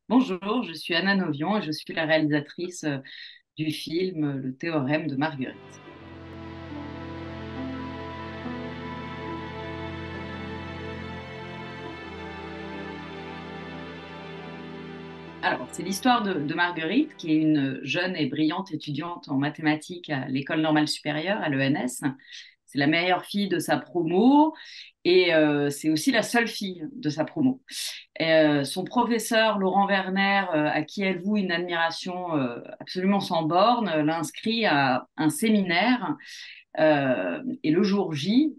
Bonjour, je suis Anna Novion et je suis la réalisatrice du film Le Théorème de Marguerite. Alors, c'est l'histoire de Marguerite, qui est une jeune et brillante étudiante en mathématiques à l'École normale supérieure, à l'ENS. C'est la meilleure fille de sa promo et c'est aussi la seule fille de sa promo. Son professeur, Laurent Werner, à qui elle voue une admiration absolument sans borne, l'inscrit à un séminaire. Et le jour J,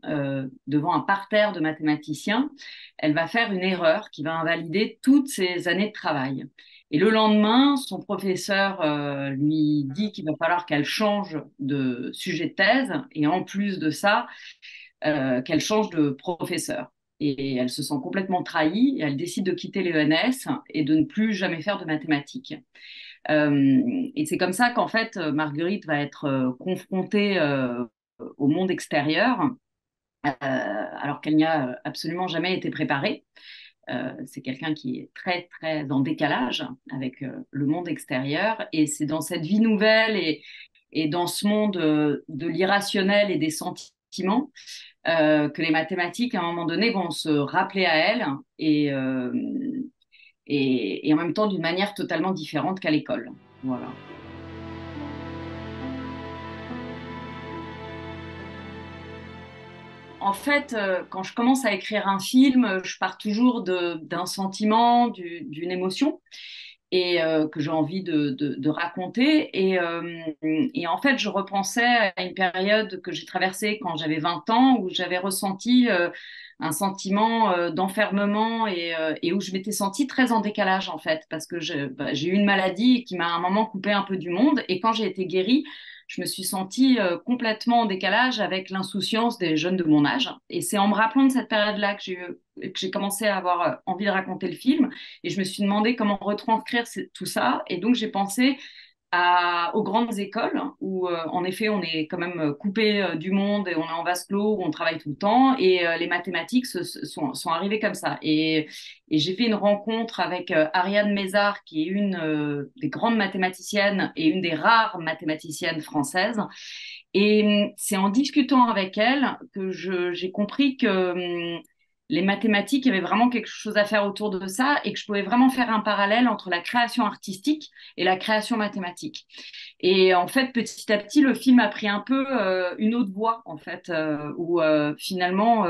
devant un parterre de mathématiciens, elle va faire une erreur qui va invalider toutes ses années de travail. Et le lendemain, son professeur lui dit qu'il va falloir qu'elle change de sujet de thèse et en plus de ça, qu'elle change de professeur. Et elle se sent complètement trahie et elle décide de quitter l'ENS et de ne plus jamais faire de mathématiques. Et c'est comme ça qu'en fait, Marguerite va être confrontée au monde extérieur, alors qu'elle n'y a absolument jamais été préparée. C'est quelqu'un qui est très, très en décalage avec le monde extérieur. Et c'est dans cette vie nouvelle et dans ce monde de l'irrationnel et des sentiments que les mathématiques, à un moment donné, vont se rappeler à elle et en même temps d'une manière totalement différente qu'à l'école. Voilà. En fait, quand je commence à écrire un film, je pars toujours d'un sentiment, d'une émotion et que j'ai envie de raconter. Et en fait, je repensais à une période que j'ai traversée quand j'avais 20 ans, où j'avais ressenti un sentiment d'enfermement et où je m'étais sentie très en décalage, en fait, parce que j'ai eu une maladie qui m'a à un moment coupé un peu du monde. Et quand j'ai été guérie, je me suis sentie complètement en décalage avec l'insouciance des jeunes de mon âge. Et c'est en me rappelant de cette période-là que j'ai commencé à avoir envie de raconter le film. Et je me suis demandé comment retranscrire tout ça. Et donc, j'ai pensé aux grandes écoles où, en effet, on est quand même coupé du monde et on est en vase clos où on travaille tout le temps. Et les mathématiques sont arrivées comme ça. Et j'ai fait une rencontre avec Ariane Mézard, qui est une des grandes mathématiciennes et une des rares mathématiciennes françaises. Et c'est en discutant avec elle que j'ai compris que les mathématiques, il y avait vraiment quelque chose à faire autour de ça et que je pouvais vraiment faire un parallèle entre la création artistique et la création mathématique. Et en fait, petit à petit, le film a pris un peu une autre voie, en fait, où finalement,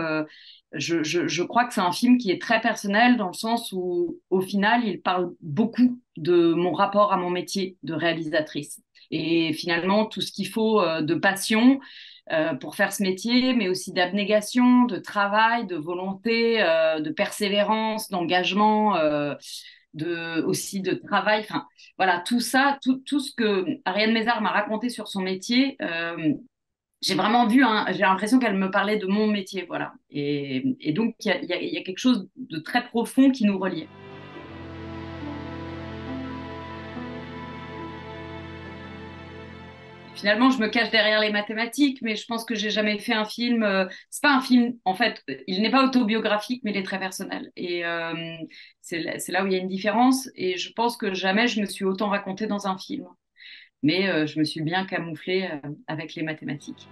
je crois que c'est un film qui est très personnel dans le sens où, au final, il parle beaucoup de mon rapport à mon métier de réalisatrice. Et finalement, tout ce qu'il faut de passion pour faire ce métier, mais aussi d'abnégation, de travail, de volonté, de persévérance, d'engagement, aussi de travail. Enfin, voilà, tout ça, tout ce que Ariane Mézard m'a raconté sur son métier, j'ai vraiment vu, j'ai l'impression qu'elle me parlait de mon métier, voilà. Et donc, il y a quelque chose de très profond qui nous reliait. Finalement, je me cache derrière les mathématiques, mais je pense que j'ai jamais fait un film. C'est pas un film, en fait, il n'est pas autobiographique, mais il est très personnel. Et c'est là où il y a une différence. Et je pense que jamais je me suis autant racontée dans un film. Mais je me suis bien camouflée avec les mathématiques.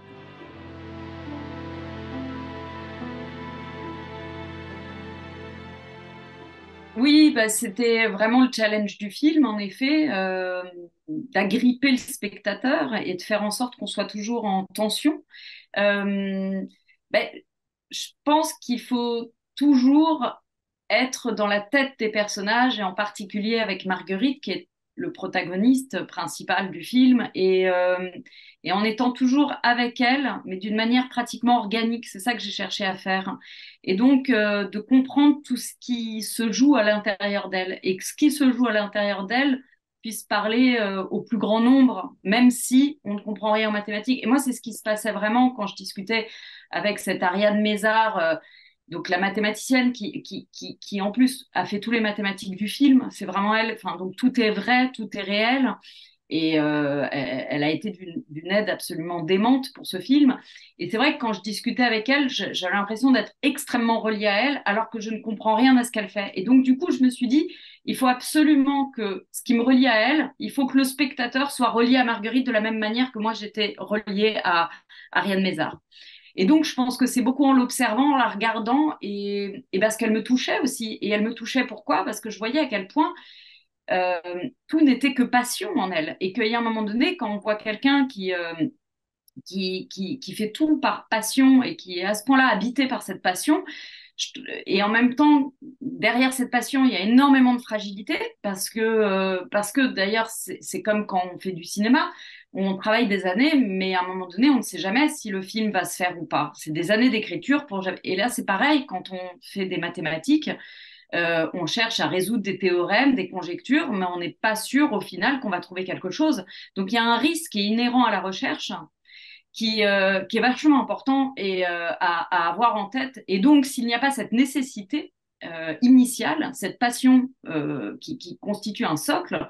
Oui, bah, c'était vraiment le challenge du film, en effet, d'agripper le spectateur et de faire en sorte qu'on soit toujours en tension. Euh, ben, je pense qu'il faut toujours être dans la tête des personnages, et en particulier avec Marguerite, qui est le protagoniste principal du film, et en étant toujours avec elle, mais d'une manière pratiquement organique. C'est ça que j'ai cherché à faire. Et donc, de comprendre tout ce qui se joue à l'intérieur d'elle, et que ce qui se joue à l'intérieur d'elle puisse parler au plus grand nombre, même si on ne comprend rien en mathématiques. Et moi, c'est ce qui se passait vraiment quand je discutais avec cette Ariane Mézard, donc la mathématicienne qui en plus a fait tous les mathématiques du film. C'est vraiment elle. Enfin, donc tout est vrai, tout est réel. Et elle a été d'une aide absolument démente pour ce film. Et c'est vrai que quand je discutais avec elle, j'avais l'impression d'être extrêmement reliée à elle, alors que je ne comprends rien à ce qu'elle fait. Et donc, du coup, je me suis dit, il faut absolument que ce qui me relie à elle, il faut que le spectateur soit relié à Marguerite de la même manière que moi j'étais reliée à Ariane Mézard. Et donc, je pense que c'est beaucoup en l'observant, en la regardant, et parce qu'elle me touchait aussi. Et elle me touchait pourquoi? Parce que je voyais à quel point euh, tout n'était que passion en elle. Et qu'il y a un moment donné, quand on voit quelqu'un qui fait tout par passion et qui est à ce point-là habité par cette passion, et en même temps, derrière cette passion, il y a énormément de fragilité parce que d'ailleurs, c'est comme quand on fait du cinéma, on travaille des années, mais à un moment donné, on ne sait jamais si le film va se faire ou pas. C'est des années d'écriture pour... Et là, c'est pareil, quand on fait des mathématiques, on cherche à résoudre des théorèmes, des conjectures, mais on n'est pas sûr au final qu'on va trouver quelque chose. Donc il y a un risque qui est inhérent à la recherche qui est vachement important et à avoir en tête. Et donc, s'il n'y a pas cette nécessité initiale, cette passion qui constitue un socle,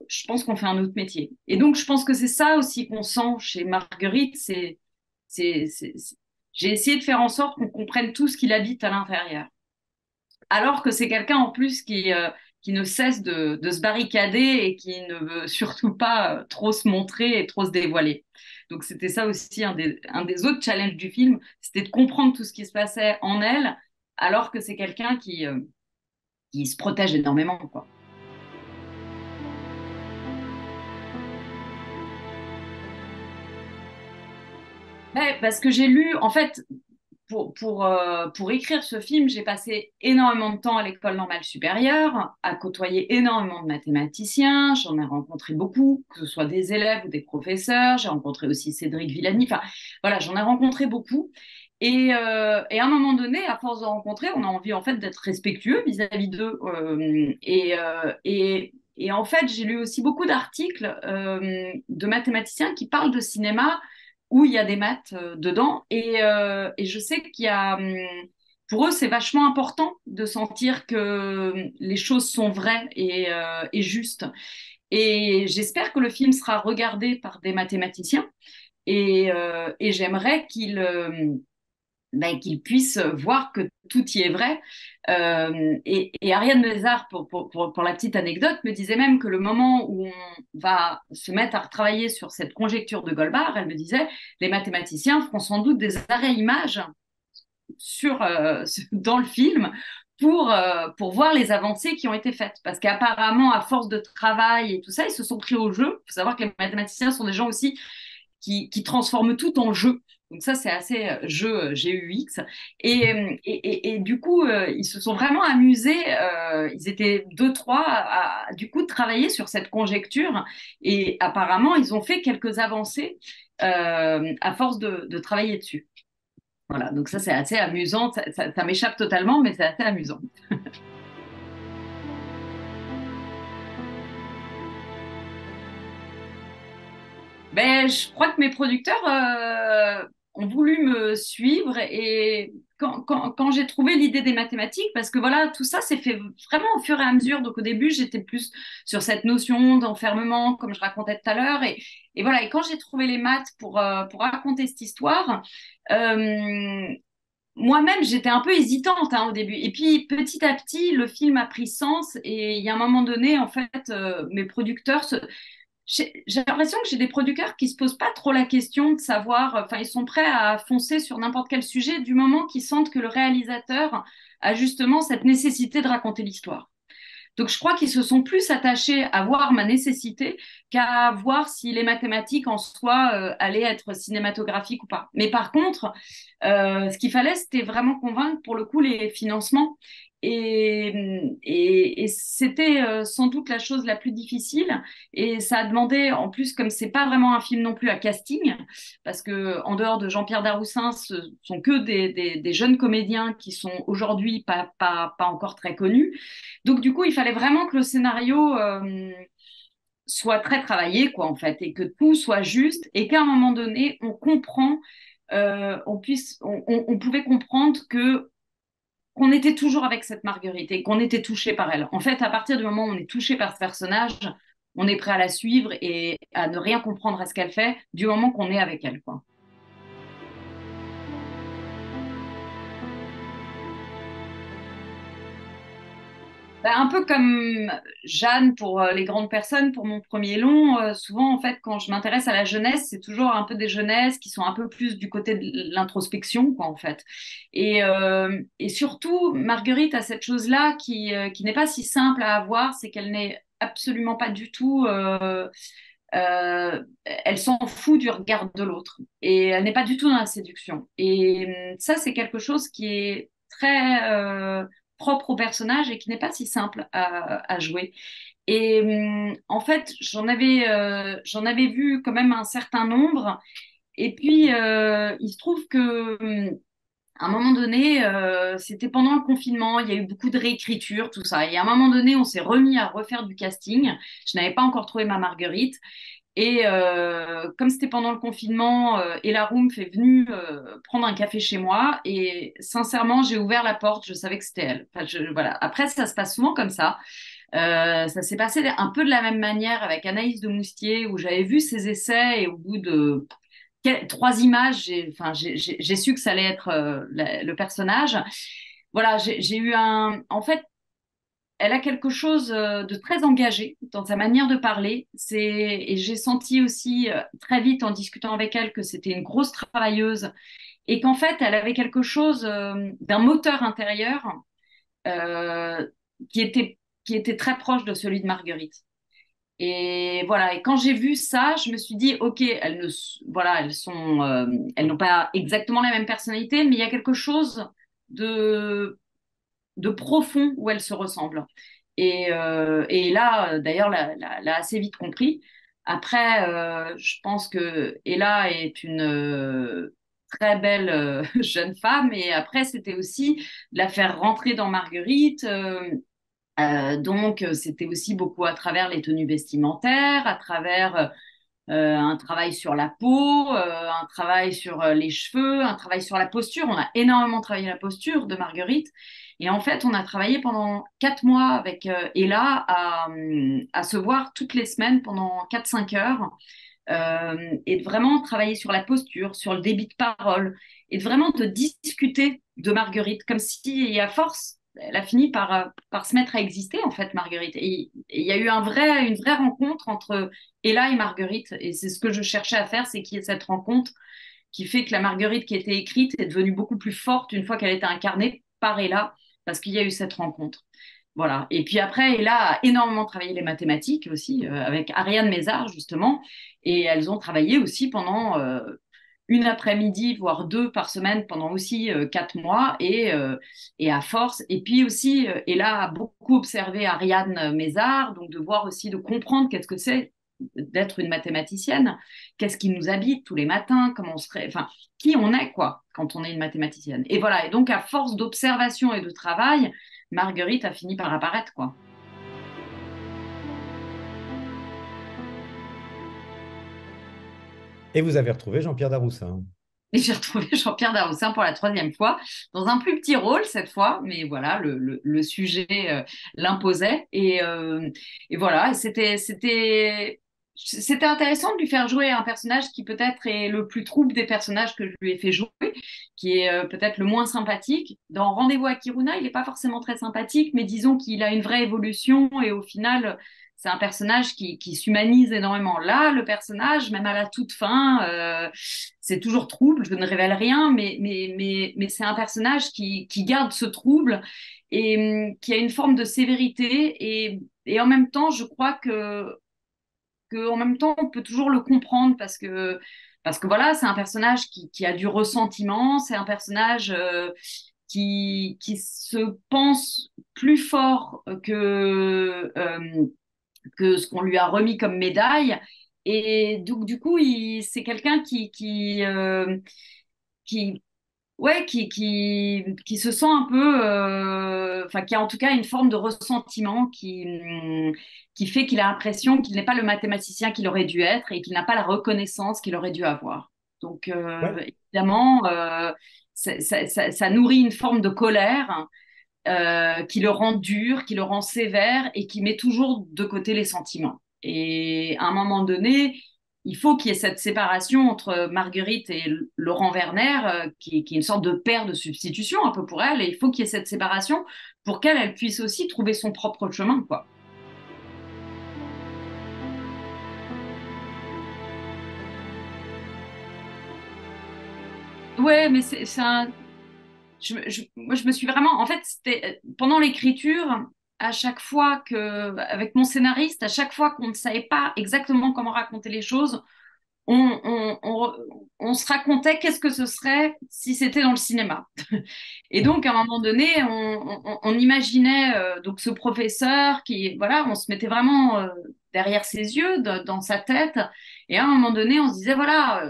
je pense qu'on fait un autre métier. Et donc, je pense que c'est ça aussi qu'on sent chez Marguerite. C'est, c'est- c'est- J'ai essayé de faire en sorte qu'on comprenne tout ce qu'il habite à l'intérieur. Alors que c'est quelqu'un en plus qui ne cesse de se barricader et qui ne veut surtout pas trop se montrer et trop se dévoiler. Donc c'était ça aussi un des autres challenges du film, c'était de comprendre tout ce qui se passait en elle, alors que c'est quelqu'un qui se protège énormément, quoi. Ouais, parce que j'ai lu, en fait, pour écrire ce film, j'ai passé énormément de temps à l'école normale supérieure, à côtoyer énormément de mathématiciens. J'en ai rencontré beaucoup, que ce soit des élèves ou des professeurs. J'ai rencontré aussi Cédric Villani. Enfin, voilà, j'en ai rencontré beaucoup. Et à un moment donné, à force de rencontrer, on a envie en fait d'être respectueux vis-à-vis d'eux. Et en fait, j'ai lu aussi beaucoup d'articles de mathématiciens qui parlent de cinéma où il y a des maths dedans. Et je sais qu'il y a, pour eux, c'est vachement important de sentir que les choses sont vraies et justes. Et j'espère que le film sera regardé par des mathématiciens. Et j'aimerais qu'ils puissent voir que tout y est vrai. Et Ariane Mézard, pour la petite anecdote, me disait même que le moment où on va se mettre à retravailler sur cette conjecture de Goldbach, elle me disait, les mathématiciens feront sans doute des arrêts-images dans le film pour voir les avancées qui ont été faites. Parce qu'apparemment, à force de travail et tout ça, ils se sont pris au jeu. Il faut savoir que les mathématiciens sont des gens aussi qui transforme tout en jeu. Donc ça, c'est assez jeu GUX. Et du coup, ils se sont vraiment amusés. Ils étaient deux, trois du coup, travailler sur cette conjecture. Et apparemment, ils ont fait quelques avancées à force de travailler dessus. Voilà, donc ça, c'est assez amusant. Ça m'échappe totalement, mais c'est assez amusant. Ben, je crois que mes producteurs ont voulu me suivre et quand j'ai trouvé l'idée des mathématiques, parce que voilà, tout ça s'est fait vraiment au fur et à mesure. Donc au début, j'étais plus sur cette notion d'enfermement, comme je racontais tout à l'heure. Et voilà, et quand j'ai trouvé les maths pour raconter cette histoire, euh, moi-même, j'étais un peu hésitante au début. Et puis petit à petit, le film a pris sens et il y a un moment donné, en fait, mes producteurs j'ai l'impression que j'ai des producteurs qui se posent pas trop la question de savoir, enfin, ils sont prêts à foncer sur n'importe quel sujet du moment qu'ils sentent que le réalisateur a justement cette nécessité de raconter l'histoire. Donc, je crois qu'ils se sont plus attachés à voir ma nécessité qu'à voir si les mathématiques en soi allaient être cinématographiques ou pas. Mais par contre, ce qu'il fallait, c'était vraiment convaincre pour le coup les financements. Et c'était sans doute la chose la plus difficile. Et ça a demandé, en plus, comme c'est pas vraiment un film non plus à casting, parce que en dehors de Jean-Pierre Daroussin, ce sont que des jeunes comédiens qui sont aujourd'hui pas encore très connus. Donc, du coup, il fallait vraiment que le scénario soit très travaillé, quoi, en fait, et que tout soit juste, et qu'à un moment donné, on comprend, on pouvait comprendre que qu'on était toujours avec cette Marguerite et qu'on était touché par elle. En fait, à partir du moment où on est touché par ce personnage, on est prêt à la suivre et à ne rien comprendre à ce qu'elle fait du moment qu'on est avec elle, quoi. Bah, un peu comme Jeanne pour les grandes personnes, pour mon premier long, souvent en fait quand je m'intéresse à la jeunesse, c'est toujours un peu des jeunesses qui sont un peu plus du côté de l'introspection, quoi, en fait. Et surtout, Marguerite a cette chose-là qui n'est pas si simple à avoir, c'est qu'elle n'est absolument pas du tout, elle s'en fout du regard de l'autre et elle n'est pas du tout dans la séduction. Et ça, c'est quelque chose qui est très propre au personnage et qui n'est pas si simple à jouer. Et en fait, j'en avais vu quand même un certain nombre. Et puis, il se trouve que à un moment donné, c'était pendant le confinement, il y a eu beaucoup de réécriture, tout ça. Et à un moment donné, on s'est remis à refaire du casting. Je n'avais pas encore trouvé ma Marguerite. Et comme c'était pendant le confinement, Ella Rumpf est venue prendre un café chez moi. Et sincèrement, j'ai ouvert la porte, je savais que c'était elle. Enfin, voilà. Après, ça se passe souvent comme ça. Ça s'est passé un peu de la même manière avec Anaïs de Moustier, où j'avais vu ses essais et au bout de trois images, j'ai su que ça allait être le personnage. Voilà, j'ai eu un. En fait, elle a quelque chose de très engagé dans sa manière de parler. Et j'ai senti aussi très vite en discutant avec elle que c'était une grosse travailleuse et qu'en fait, elle avait quelque chose d'un moteur intérieur euh, qui était, qui était très proche de celui de Marguerite. Et voilà. Et quand j'ai vu ça, je me suis dit, ok, voilà, elles n'ont pas exactement la même personnalité, mais il y a quelque chose de, de profond où elles se ressemblent. Et là, d'ailleurs, l'a assez vite compris. Après, je pense que Ella est une très belle jeune femme. Et après, c'était aussi de la faire rentrer dans Marguerite. Donc, c'était aussi beaucoup à travers les tenues vestimentaires, à travers un travail sur la peau, un travail sur les cheveux, un travail sur la posture. On a énormément travaillé la posture de Marguerite. Et en fait, on a travaillé pendant 4 mois avec Ella à se voir toutes les semaines pendant 4-5 heures et de vraiment travailler sur la posture, sur le débit de parole et de vraiment de discuter de Marguerite comme si, à force, elle a fini par se mettre à exister, en fait, Marguerite. Et il y a eu une vraie rencontre entre Ella et Marguerite. Et c'est ce que je cherchais à faire, c'est qu'il y ait cette rencontre qui fait que la Marguerite qui était écrite est devenue beaucoup plus forte une fois qu'elle était incarnée par Ella, parce qu'il y a eu cette rencontre. Voilà. Et puis après, Ella a énormément travaillé les mathématiques aussi, avec Ariane Mézard, justement. Et elles ont travaillé aussi pendant une après-midi, voire deux par semaine, pendant aussi 4 mois. Et à force. Et puis aussi, Ella a beaucoup observé Ariane Mézard, donc de voir aussi, de comprendre qu'est-ce que c'est d'être une mathématicienne, qu'est-ce qui nous habite tous les matins, comment on serait, enfin, qui on est, quoi, quand on est une mathématicienne. Et voilà. Et donc, à force d'observation et de travail, Marguerite a fini par apparaître, quoi. Et vous avez retrouvé Jean-Pierre Daroussin. Et j'ai retrouvé Jean-Pierre Daroussin pour la troisième fois, dans un plus petit rôle cette fois, mais voilà, le sujet l'imposait. Et voilà, c'était intéressant de lui faire jouer un personnage qui peut-être est le plus trouble des personnages que je lui ai fait jouer, qui est peut-être le moins sympathique. Dans Rendez-vous à Kiruna, il n'est pas forcément très sympathique, mais disons qu'il a une vraie évolution et au final, c'est un personnage qui s'humanise énormément. Là, le personnage, même à la toute fin, c'est toujours trouble, je ne révèle rien, mais c'est un personnage qui garde ce trouble et qui a une forme de sévérité et en même temps, je crois que en même temps, on peut toujours le comprendre parce que voilà, c'est un personnage qui a du ressentiment, c'est un personnage qui se pense plus fort que ce qu'on lui a remis comme médaille. Et donc, du coup, c'est quelqu'un qui, ouais, qui se sent un peu, enfin, qui a en tout cas une forme de ressentiment qui fait qu'il a l'impression qu'il n'est pas le mathématicien qu'il aurait dû être et qu'il n'a pas la reconnaissance qu'il aurait dû avoir. Donc, Ouais. évidemment, ça nourrit une forme de colère qui le rend dur, qui le rend sévère et qui met toujours de côté les sentiments. Et à un moment donné, il faut qu'il y ait cette séparation entre Marguerite et Laurent Werner, qui est une sorte de père de substitution un peu pour elle, et il faut qu'il y ait cette séparation pour qu'elle elle puisse aussi trouver son propre chemin, quoi. Ouais, mais c'est un, moi, je me suis vraiment, en fait, c'était pendant l'écriture, à chaque fois que, avec mon scénariste, à chaque fois qu'on ne savait pas exactement comment raconter les choses, on, on, on, on se racontait qu'est-ce que ce serait si c'était dans le cinéma. Et donc, à un moment donné, on imaginait donc ce professeur qui, voilà, on se mettait vraiment derrière ses yeux, dans sa tête. Et à un moment donné, on se disait, voilà,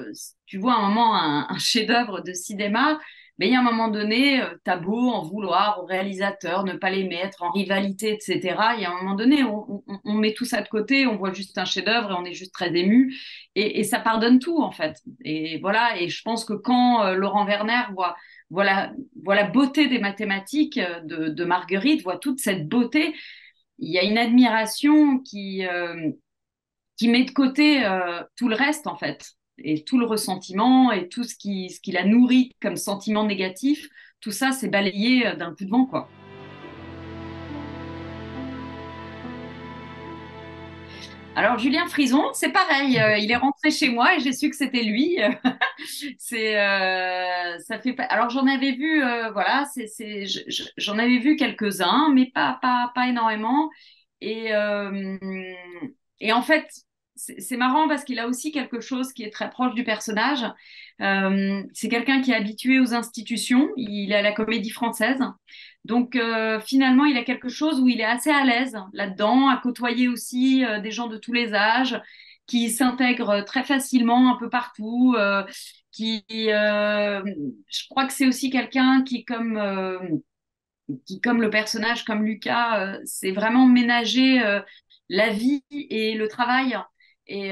tu vois un moment un chef-d'œuvre de cinéma, mais il y a un moment donné, t'as beau en vouloir au réalisateur, ne pas les mettre en rivalité, etc. Il y a un moment donné, on met tout ça de côté, on voit juste un chef-d'œuvre et on est juste très ému. Et ça pardonne tout, en fait. Et voilà, et je pense que quand Laurent Werner voit la beauté des mathématiques de Marguerite, voit toute cette beauté, il y a une admiration qui met de côté tout le reste, en fait, et tout le ressentiment et tout ce qui la nourrit comme sentiment négatif, tout ça, c'est balayé d'un coup de vent, quoi. Alors, Julien Frison, c'est pareil, il est rentré chez moi et j'ai su que c'était lui. Ça fait pas. Alors, j'en avais vu, voilà, j'en avais vu quelques-uns, mais pas énormément. Et, euh, et en fait, c'est marrant parce qu'il a aussi quelque chose qui est très proche du personnage. C'est quelqu'un qui est habitué aux institutions. Il est à la Comédie Française. Donc finalement, il a quelque chose où il est assez à l'aise là-dedans, à côtoyer aussi des gens de tous les âges, qui s'intègrent très facilement un peu partout. Je crois que c'est aussi quelqu'un qui, comme le personnage, comme Lucas, c'est vraiment ménager la vie et le travail. Et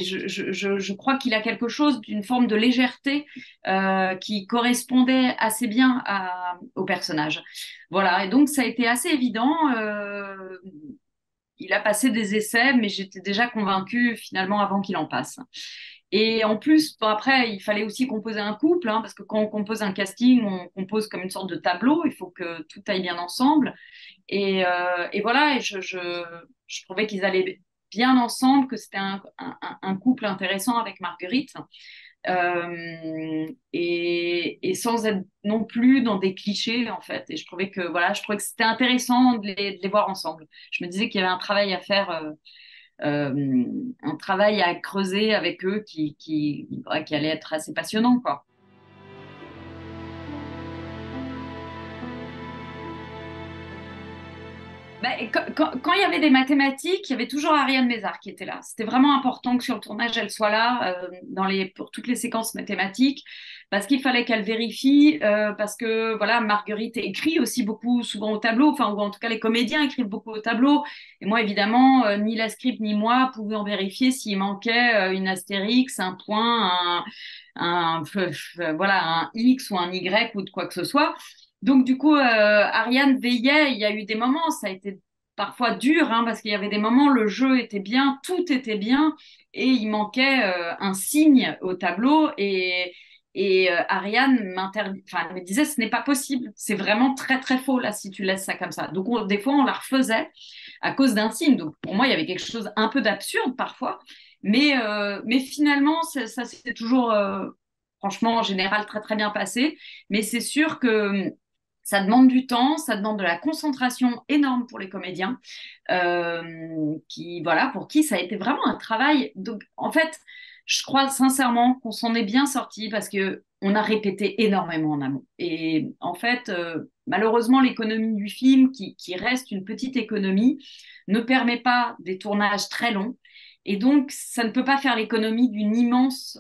je crois qu'il a quelque chose d'une forme de légèreté qui correspondait assez bien au personnage. Voilà, et donc ça a été assez évident. Il a passé des essais, mais j'étais déjà convaincue finalement avant qu'il en passe. Et en plus, bon, après, il fallait aussi composer un couple, hein, parce que quand on compose un casting, on compose comme une sorte de tableau, il faut que tout aille bien ensemble. Et voilà, je trouvais qu'ils allaient bien ensemble, que c'était un couple intéressant avec Marguerite, et sans être non plus dans des clichés, en fait. Et je trouvais que, voilà, je trouvais que c'était intéressant de les voir ensemble. Je me disais qu'il y avait un travail à faire. Un travail à creuser avec eux ouais, qui allait être assez passionnant, quoi. Ben, quand il y avait des mathématiques, il y avait toujours Ariane Mézard qui était là. C'était vraiment important que sur le tournage, elle soit là pour toutes les séquences mathématiques, parce qu'il fallait qu'elle vérifie, parce que voilà, Marguerite écrit aussi beaucoup, souvent au tableau, enfin, ou en tout cas les comédiens écrivent beaucoup au tableau. Et moi, évidemment, ni la script ni moi pouvions vérifier s'il manquait une astérix, un point, voilà, un X ou un Y ou de quoi que ce soit. Donc, du coup, Ariane veillait. Il y a eu des moments, ça a été parfois dur, hein, parce qu'il y avait des moments, le jeu était bien, tout était bien, et il manquait un signe au tableau. Et Ariane enfin, me disait, ce n'est pas possible, c'est vraiment très, très faux, là, si tu laisses ça comme ça. Donc, des fois, on la refaisait à cause d'un signe. Donc, pour moi, il y avait quelque chose un peu d'absurde parfois. Mais finalement, ça s'est toujours, franchement, en général, très, très bien passé. Mais c'est sûr que ça demande du temps, ça demande de la concentration énorme pour les comédiens, voilà, pour qui ça a été vraiment un travail. Donc, en fait, je crois sincèrement qu'on s'en est bien sorti parce que on a répété énormément en amont. Et en fait, malheureusement, l'économie du film, qui reste une petite économie, ne permet pas des tournages très longs. Et donc, ça ne peut pas faire l'économie d'une immense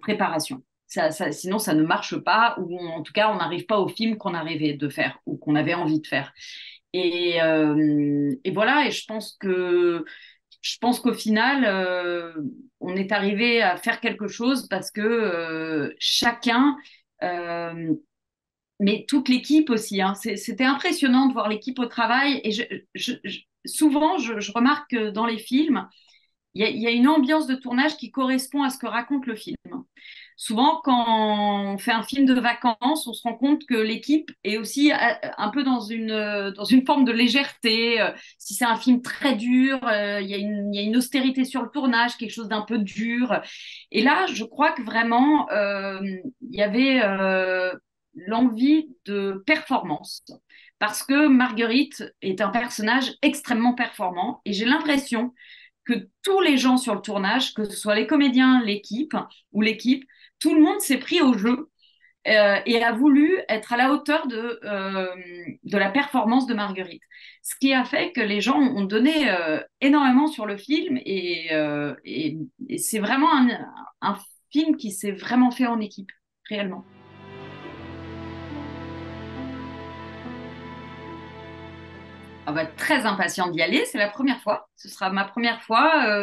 préparation. Sinon, ça ne marche pas, ou en tout cas, on n'arrive pas au film qu'on a rêvé de faire ou qu'on avait envie de faire. Et voilà, et je pense qu'au final, on est arrivé à faire quelque chose parce que chacun, euh, mais toute l'équipe aussi, hein, c'était impressionnant de voir l'équipe au travail. Et souvent, je remarque que dans les films, il y a une ambiance de tournage qui correspond à ce que raconte le film. Souvent, quand on fait un film de vacances, on se rend compte que l'équipe est aussi un peu dans une forme de légèreté. Si c'est un film très dur, il y a une austérité sur le tournage, quelque chose d'un peu dur. Et là, je crois que vraiment, il y avait l'envie de performance. Parce que Marguerite est un personnage extrêmement performant et j'ai l'impression que tous les gens sur le tournage, que ce soit les comédiens, l'équipe ou l'équipe, tout le monde s'est pris au jeu et a voulu être à la hauteur de la performance de Marguerite. Ce qui a fait que les gens ont donné énormément sur le film et c'est vraiment un film qui s'est vraiment fait en équipe, réellement. On va être très impatient d'y aller. C'est la première fois. Ce sera ma première fois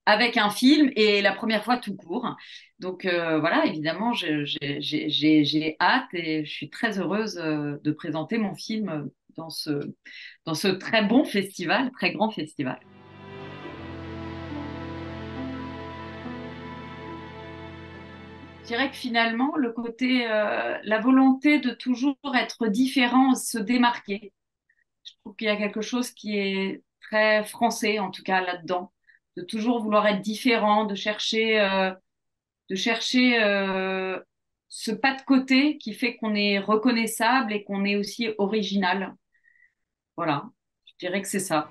avec un film et la première fois tout court. Donc voilà, évidemment, j'ai hâte et je suis très heureuse de présenter mon film dans ce très bon festival, très grand festival. Je dirais que finalement, le côté, la volonté de toujours être différent, se démarquer. Je trouve qu'il y a quelque chose qui est très français, en tout cas là-dedans, de toujours vouloir être différent, de chercher ce pas de côté qui fait qu'on est reconnaissable et qu'on est aussi original. Voilà, je dirais que c'est ça.